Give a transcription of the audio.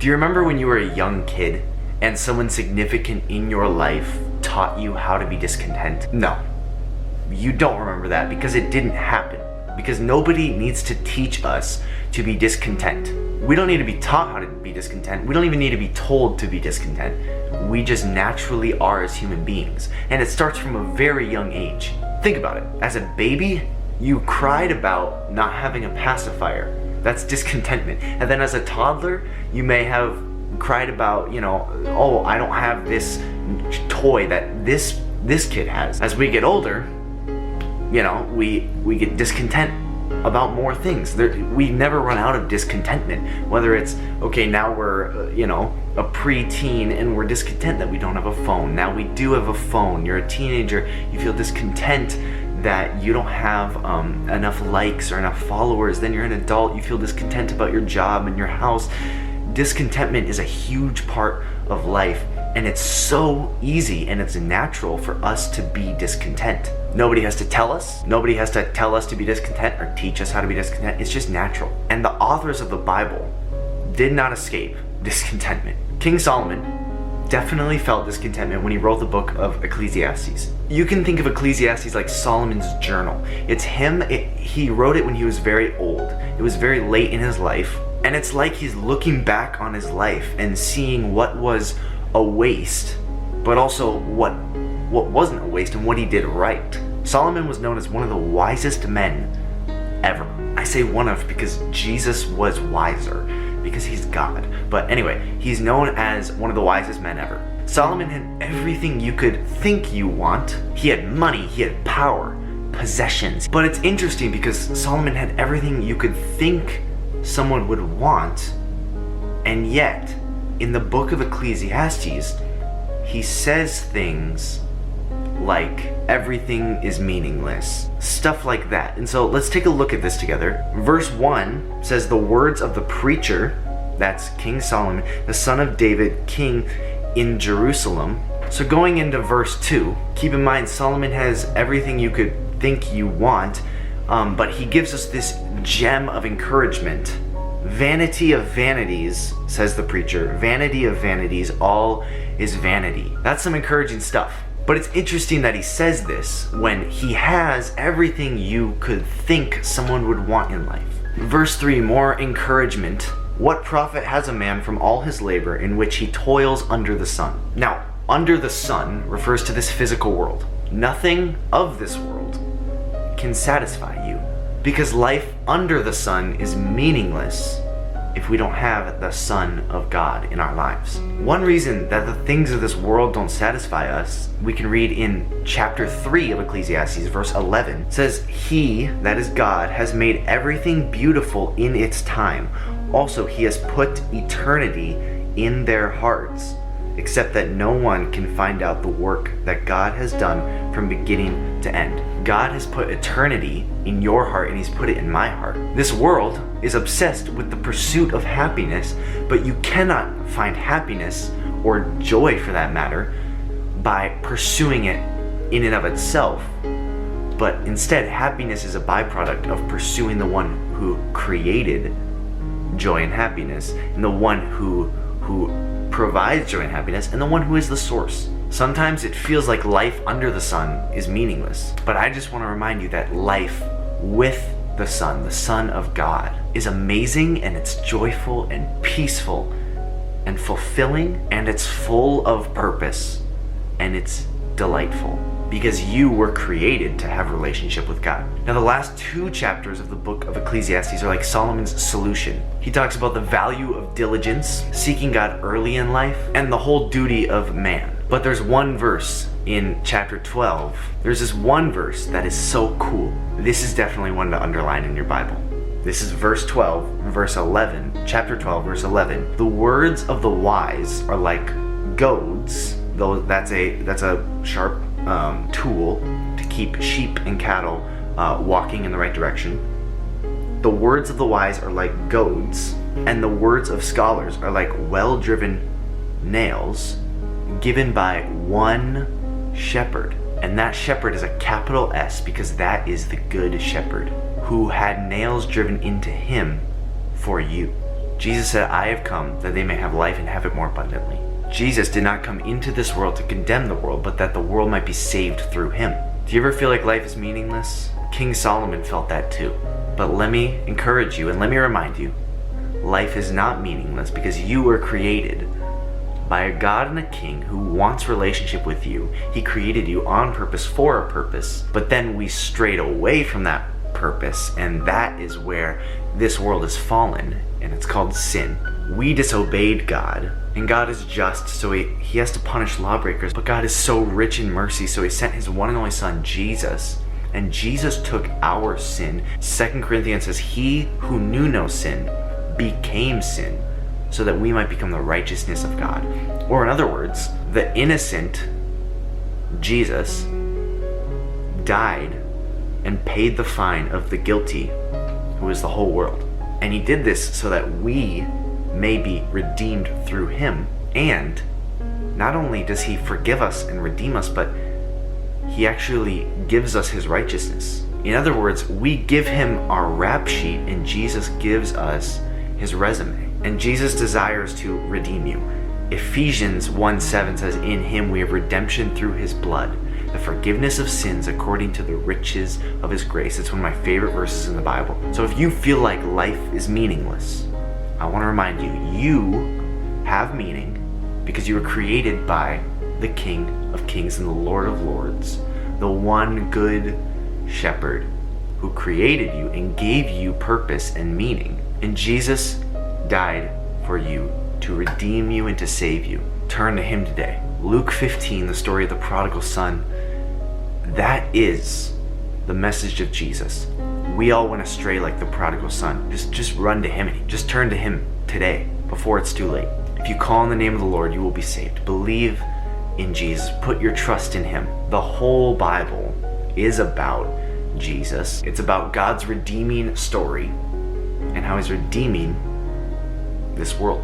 Do you remember when you were a young kid and someone significant in your life taught you how to be discontent? No, you don't remember that because it didn't happen. Because nobody needs to teach us to be discontent. We don't need to be taught how to be discontent. We don't even need to be told to be discontent. We just naturally are as human beings. And it starts from a very young age. Think about it. As a baby, you cried about not having a pacifier. That's discontentment. And then as a toddler, you may have cried about, oh, I don't have this toy that this kid has. As we get older, we get discontent about more things. We never run out of discontentment. Whether it's, okay, now we're, a preteen and we're discontent that we don't have a phone. Now we do have a phone. You're a teenager, you feel discontent that you don't have enough likes or enough followers. Then you're an adult, you feel discontent about your job and your house. Discontentment is a huge part of life, and it's so easy and it's natural for us to be discontent. Nobody has to tell us. Nobody has to tell us to be discontent or teach us how to be discontent. It's just natural. And the authors of the Bible did not escape discontentment. King Solomon definitely felt discontentment when he wrote the book of Ecclesiastes. You can think of Ecclesiastes like Solomon's journal. It's him, he wrote it when he was very old. It was very late in his life. And it's like he's looking back on his life and seeing what was a waste, but also what wasn't a waste and what he did right. Solomon was known as one of the wisest men ever. I say one of because Jesus was wiser, because he's God. But anyway, he's known as one of the wisest men ever. Solomon had everything you could think you want. He had money, he had power, possessions. But it's interesting because Solomon had everything you could think someone would want, and yet in the book of Ecclesiastes, he says things like everything is meaningless, stuff like that. And so let's take a look at this together. Verse 1 says, the words of the preacher, that's King Solomon, the son of David, king in Jerusalem. So going into verse 2, keep in mind Solomon has everything you could think you want, but he gives us this gem of encouragement. Vanity of vanities, says the preacher. Vanity of vanities, all is vanity. That's some encouraging stuff. But it's interesting that he says this when he has everything you could think someone would want in life. Verse 3, more encouragement. What profit has a man from all his labor in which he toils under the sun? Now, under the sun refers to this physical world. Nothing of this world can satisfy you, because life under the sun is meaningless if we don't have the Son of God in our lives. One reason that the things of this world don't satisfy us, we can read in chapter 3 of Ecclesiastes, verse 11, says, he, that is God, has made everything beautiful in its time. Also, he has put eternity in their hearts, except that no one can find out the work that God has done from beginning to end. God has put eternity in your heart, and he's put it in my heart. This world is obsessed with the pursuit of happiness, but you cannot find happiness, or joy for that matter, by pursuing it in and of itself. But instead, happiness is a byproduct of pursuing the one who created joy and happiness, and the one who provides joy and happiness, and the one who is the source. Sometimes it feels like life under the sun is meaningless, but I just want to remind you that life with the Son of God, is amazing, and it's joyful and peaceful and fulfilling, and it's full of purpose, and it's delightful, because you were created to have a relationship with God. Now, the last 2 chapters of the book of Ecclesiastes are like Solomon's solution. He talks about the value of diligence, seeking God early in life, and the whole duty of man. But there's one verse in chapter 12. There's this one verse that is so cool. This is definitely one to underline in your Bible. This is verse 12, verse 11, chapter 12, verse 11. The words of the wise are like goads, though that's a sharp tool to keep sheep and cattle walking in the right direction. The words of the wise are like goads, and the words of scholars are like well-driven nails given by one shepherd. And that shepherd is a capital S, because that is the good shepherd who had nails driven into him for you. Jesus said, I have come that they may have life and have it more abundantly. Jesus did not come into this world to condemn the world, but that the world might be saved through him. Do you ever feel like life is meaningless? King Solomon felt that too. But let me encourage you and let me remind you, life is not meaningless because you were created by a God and a king who wants relationship with you. He created you on purpose for a purpose, but then we strayed away from that purpose, and that is where this world has fallen, and it's called sin. We disobeyed God, and God is just, so he has to punish lawbreakers, but God is so rich in mercy, so he sent his one and only son, Jesus, and Jesus took our sin. 2 Corinthians says, he who knew no sin became sin, so that we might become the righteousness of God. Or in other words, the innocent Jesus died and paid the fine of the guilty, who is the whole world. And he did this so that we may be redeemed through him. And not only does he forgive us and redeem us, but he actually gives us his righteousness. In other words, we give him our rap sheet and Jesus gives us his resume. And Jesus desires to redeem you. Ephesians 1:7 says, in him we have redemption through his blood, the forgiveness of sins according to the riches of his grace. It's one of my favorite verses in the Bible. So if you feel like life is meaningless, I want to remind you, you have meaning because you were created by the King of Kings and the Lord of Lords, the one good shepherd who created you and gave you purpose and meaning. And Jesus died for you to redeem you and to save you. Turn to him today. Luke 15, the story of the prodigal son, that is the message of Jesus. We all went astray like the prodigal son. Just run to him. Just turn to him today before it's too late. If you call on the name of the Lord, you will be saved. Believe in Jesus. Put your trust in him. The whole Bible is about Jesus. It's about God's redeeming story and how he's redeeming this world.